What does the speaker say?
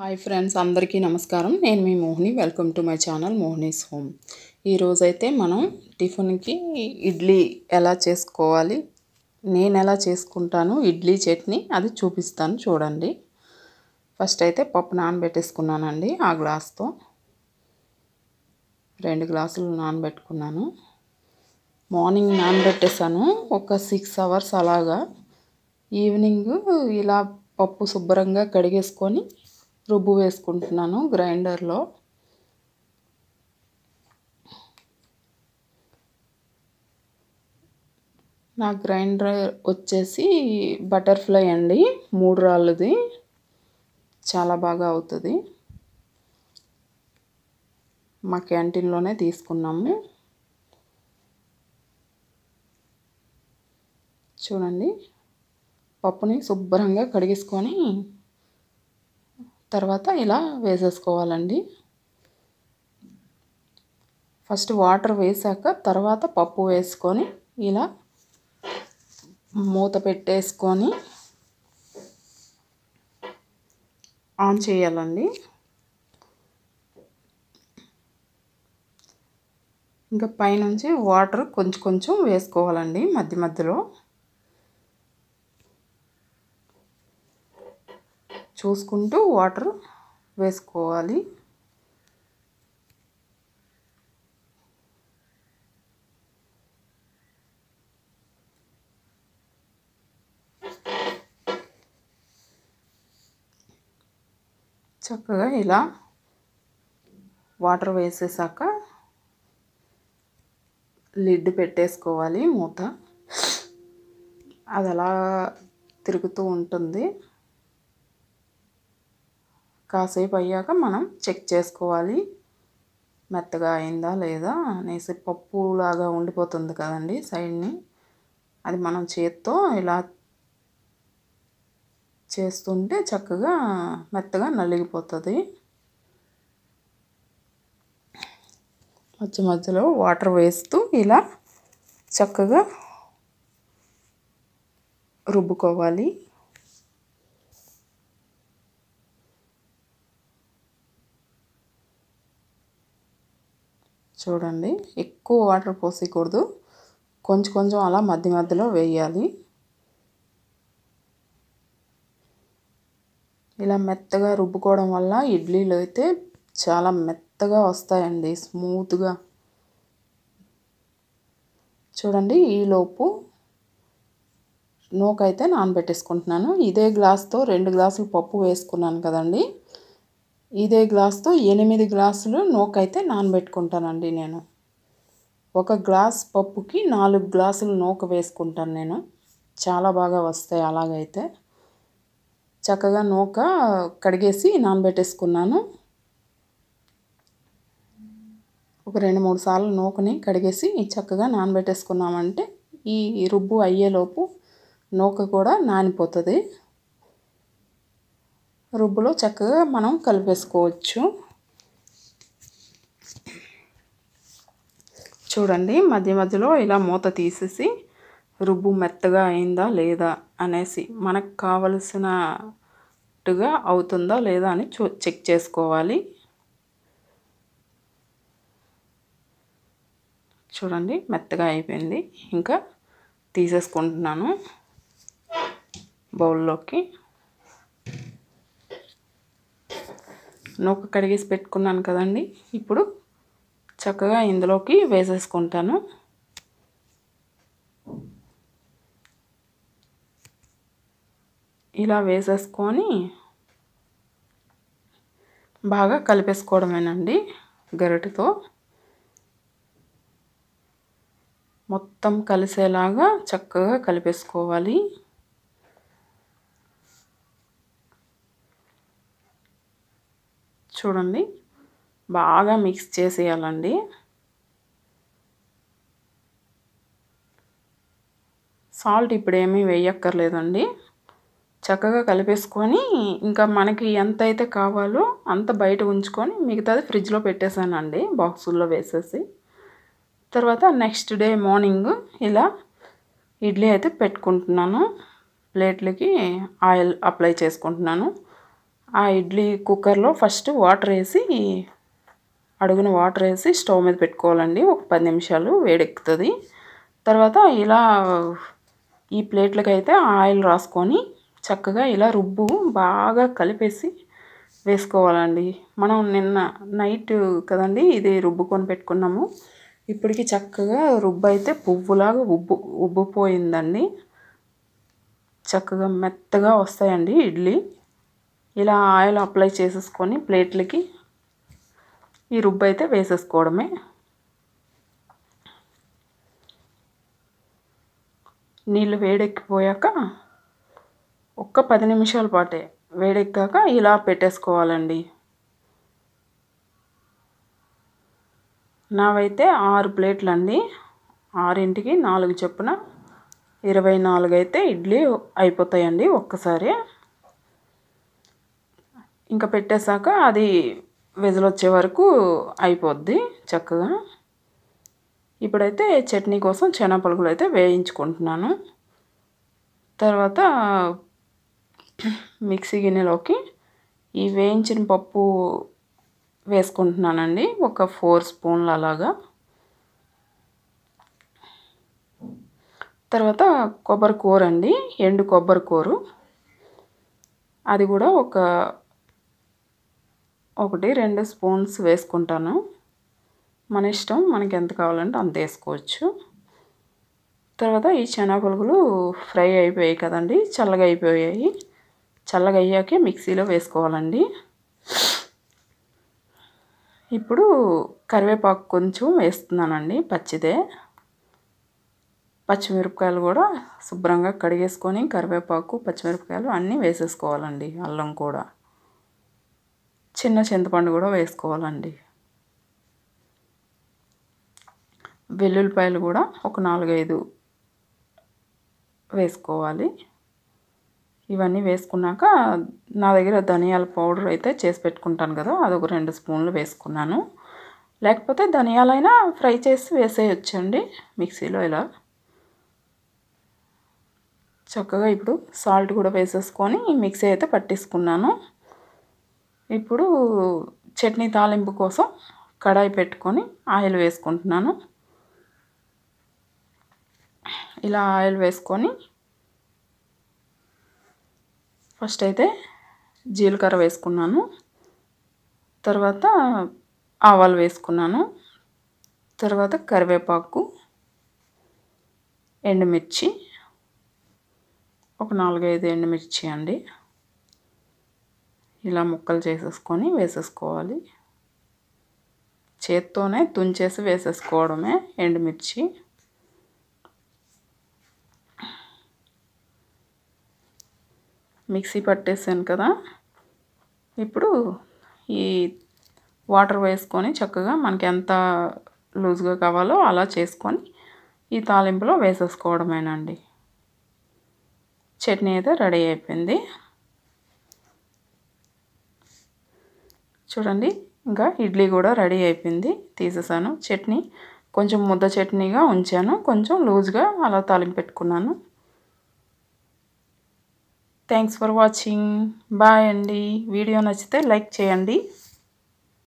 Hi friends, అందరికీ నమస్కారం. నేను మీ Mohini. Welcome to my channel Mohini's home. ఈరోజైతే మనం టిఫిన్కి ఇడ్లీ ఎలా చేసుకోవాలి, నేను ఎలా చేసుకుంటాను ఇడ్లీ చట్నీ అది చూపిస్తాను చూడండి. ఫస్ట్ అయితే పప్పు నానబెట్టేసుకున్నానండి. ఆ గ్లాస్తో 2 గ్లాసులు నానబెట్టుకున్నాను. మార్నింగ్ నానబెట్టేసాను ఒక 6 అవర్స్ అలాగా. ఈవినింగ్ ఇలా పప్పు శుభ్రంగా కడిగేసుకొని రుబ్బు వేసుకుంటున్నాను గ్రైండర్లో. నా గ్రైండర్ వచ్చేసి బటర్ఫ్లై అండి, 3 రాళ్ళది. చాలా బాగా అవుతుంది. మా క్యాంటీన్లోనే తీసుకున్నాము. చూడండి, పప్పుని శుభ్రంగా కడిగేసుకొని తర్వాత ఇలా వేసేసుకోవాలండి. ఫస్ట్ వాటర్ వేసాక తర్వాత పప్పు వేసుకొని ఇలా మూత పెట్టేసుకొని ఆన్ చేయాలండి. ఇంకా పైనుంచి వాటర్ కొంచెం కొంచెం వేసుకోవాలండి మధ్య మధ్యలో. చూసుకుంటూ వాటర్ వేసుకోవాలి. చక్కగా ఇలా వాటర్ వేసేసాక లిడ్ పెట్టేసుకోవాలి, మూత. అది అలా తిరుగుతూ ఉంటుంది. కాసేపు అయ్యాక మనం చెక్ చేసుకోవాలి మెత్తగా అయిందా లేదా అనేసి. పప్పులాగా ఉండిపోతుంది కదండి సైడ్ని, అది మనం చేత్తో ఇలా చేస్తుంటే చక్కగా మెత్తగా నలిగిపోతుంది. మధ్య మధ్యలో వాటర్ వేస్తూ ఇలా చక్కగా రుబ్బుకోవాలి. చూడండి, ఎక్కువ వాటర్ పోసేయకూడదు, కొంచెం కొంచెం అలా మధ్య మధ్యలో వేయాలి. ఇలా మెత్తగా రుబ్బుకోవడం వల్ల ఇడ్లీలు అయితే చాలా మెత్తగా వస్తాయండి, స్మూత్గా. చూడండి, ఈలోపు నూకైతే నానబెట్టేసుకుంటున్నాను. ఇదే గ్లాస్తో 2 గ్లాసులు పప్పు వేసుకున్నాను కదండి, ఇదే గ్లాస్తో 8 గ్లాసులు నూకైతే నానబెట్టుకుంటానండి నేను. 1 గ్లాస్ పప్పుకి 4 గ్లాసులు నూక వేసుకుంటాను నేను. చాలా బాగా వస్తాయి అలాగైతే. చక్కగా నూక కడిగేసి నానబెట్టేసుకున్నాను. ఒక 2-3 సార్లు నూకని కడిగేసి చక్కగా నానబెట్టేసుకున్నామంటే ఈ రుబ్బు అయ్యేలోపు నూక కూడా నానిపోతుంది. రుబ్బులో చక్కగా మనం కలిపేసుకోవచ్చు. చూడండి, మధ్య మధ్యలో ఇలా మూత తీసేసి రుబ్బు మెత్తగా అయిందా లేదా అనేసి, మనకు కావలసినట్టుగా అవుతుందా లేదా అని చెక్ చేసుకోవాలి. చూడండి, మెత్తగా అయిపోయింది. ఇంకా తీసేసుకుంటున్నాను బౌల్లోకి. నూక కడిగేసి పెట్టుకున్నాను కదండి, ఇప్పుడు చక్కగా ఇందులోకి వేసేసుకుంటాను. ఇలా వేసేసుకొని బాగా కలిపేసుకోవడమేనండి గరిటెతో. మొత్తం కలిసేలాగా చక్కగా కలిపేసుకోవాలి. చూడండి, బాగా మిక్స్ చేసేయాలండి. సాల్ట్ ఇప్పుడు ఏమీ వేయక్కర్లేదండి. చక్కగా కలిపేసుకొని ఇంకా మనకి ఎంత అయితే కావాలో అంత బయట ఉంచుకొని మిగతాది ఫ్రిడ్జ్లో పెట్టేశానండి, బాక్సుల్లో వేసేసి. తర్వాత నెక్స్ట్ డే మార్నింగ్ ఇలా ఇడ్లీ అయితే పెట్టుకుంటున్నాను. ప్లేట్లకి ఆయిల్ అప్లై చేసుకుంటున్నాను. ఆ ఇడ్లీ కుక్కర్లో ఫస్ట్ వాటర్ వేసి అడుగున వాటర్ వేసి స్టవ్ మీద పెట్టుకోవాలండి. ఒక 10 నిమిషాలు వేడెక్కుతుంది. తర్వాత ఇలా ఈ ప్లేట్లకైతే ఆయిల్ రాసుకొని చక్కగా ఇలా రుబ్బు బాగా కలిపేసి వేసుకోవాలండి. మనం నిన్న నైట్ కదండి ఇది రుబ్బుకొని పెట్టుకున్నాము. ఇప్పటికి చక్కగా రుబ్బు అయితే పువ్వులాగా ఉబ్బిపోయిందండి. చక్కగా మెత్తగా వస్తాయండి ఇడ్లీ. ఇలా ఆయిల్ అప్లై చేసేసుకొని ప్లేట్లకి ఈ రుబ్బు అయితే వేసేసుకోవడమే. నీళ్ళు వేడెక్కిపోయాక ఒక్క 10 నిమిషాల పాటే వేడెక్కాక ఇలా పెట్టేసుకోవాలండి. నావైతే 6 ప్లేట్లండి. 6ంటికి 4 చొప్పున 24 అయితే ఇడ్లీ అయిపోతాయండి ఒక్కసారి. ఇంకా పెట్టేశాక అది విజిల్ వచ్చే వరకు అయిపోద్ది చక్కగా. ఇప్పుడైతే చట్నీ కోసం శనగపలుకులు అయితే వేయించుకుంటున్నాను. తర్వాత మిక్సీ గిన్నెలోకి ఈ వేయించిన పప్పు వేసుకుంటున్నానండి. ఒక 4 స్పూన్లు అలాగా. తర్వాత కొబ్బరి కూర అండి, ఎండు కొబ్బరి కూర. అది కూడా ఒక 1-2 స్పూన్స్ వేసుకుంటాను. మన ఇష్టం, మనకి ఎంత కావాలంటే అంత వేసుకోవచ్చు. తర్వాత ఈ శనగపలుకులు ఫ్రై అయిపోయాయి కదండి, చల్లగా అయిపోయాయి. చల్లగా అయ్యాకే మిక్సీలో వేసుకోవాలండి. ఇప్పుడు కరివేపాకు కొంచెం వేస్తున్నానండి, పచ్చిదే. పచ్చిమిరపకాయలు కూడా శుభ్రంగా కడిగేసుకొని కరివేపాకు పచ్చిమిరపకాయలు అన్నీ వేసేసుకోవాలండి. అల్లం కూడా, చిన్న చింతపండు కూడా వేసుకోవాలండి. వెల్లుల్లిపాయలు కూడా ఒక 4-5 వేసుకోవాలి. ఇవన్నీ వేసుకున్నాక నా దగ్గర ధనియాల పౌడర్ అయితే చేసి పెట్టుకుంటాను కదా, అదొక 2 స్పూన్లు వేసుకున్నాను. లేకపోతే ధనియాలైనా ఫ్రై చేసి వేసేయచ్చండి మిక్సీలో ఇలా. చక్కగా ఇప్పుడు సాల్ట్ కూడా వేసేసుకొని మిక్సీ అయితే పట్టేసుకున్నాను. ఇప్పుడు చట్నీ తాలింపు కోసం కడాయి పెట్టుకొని ఆయిల్ వేసుకుంటున్నాను. ఇలా ఆయిల్ వేసుకొని ఫస్ట్ అయితే జీలకర్ర వేసుకున్నాను. తర్వాత ఆవాలు వేసుకున్నాను. తర్వాత కరివేపాకు, ఎండుమిర్చి, ఒక 4-5 ఎండుమిర్చి అండి. ఇలా ముక్కలు చేసేసుకొని వేసేసుకోవాలి. చేత్తోనే తుంచేసి వేసేసుకోవడమే ఎండుమిర్చి. మిక్సీ పట్టేసాను కదా, ఇప్పుడు ఈ వాటర్ వేసుకొని చక్కగా మనకి ఎంత లూజ్గా కావాలో అలా చేసుకొని ఈ తాలింపులో వేసేసుకోవడమేనండి. చట్నీ అయితే రెడీ అయిపోయింది. చూడండి, ఇంకా ఇడ్లీ కూడా రెడీ అయిపోయింది, తీసేసాను. చట్నీ కొంచెం ముద్ద చట్నీగా ఉంచాను, కొంచెం లూజ్గా అలా తాలింపు పెట్టుకున్నాను. Thanks for watching. బాయ్ అండి. వీడియో నచ్చితే లైక్ చేయండి.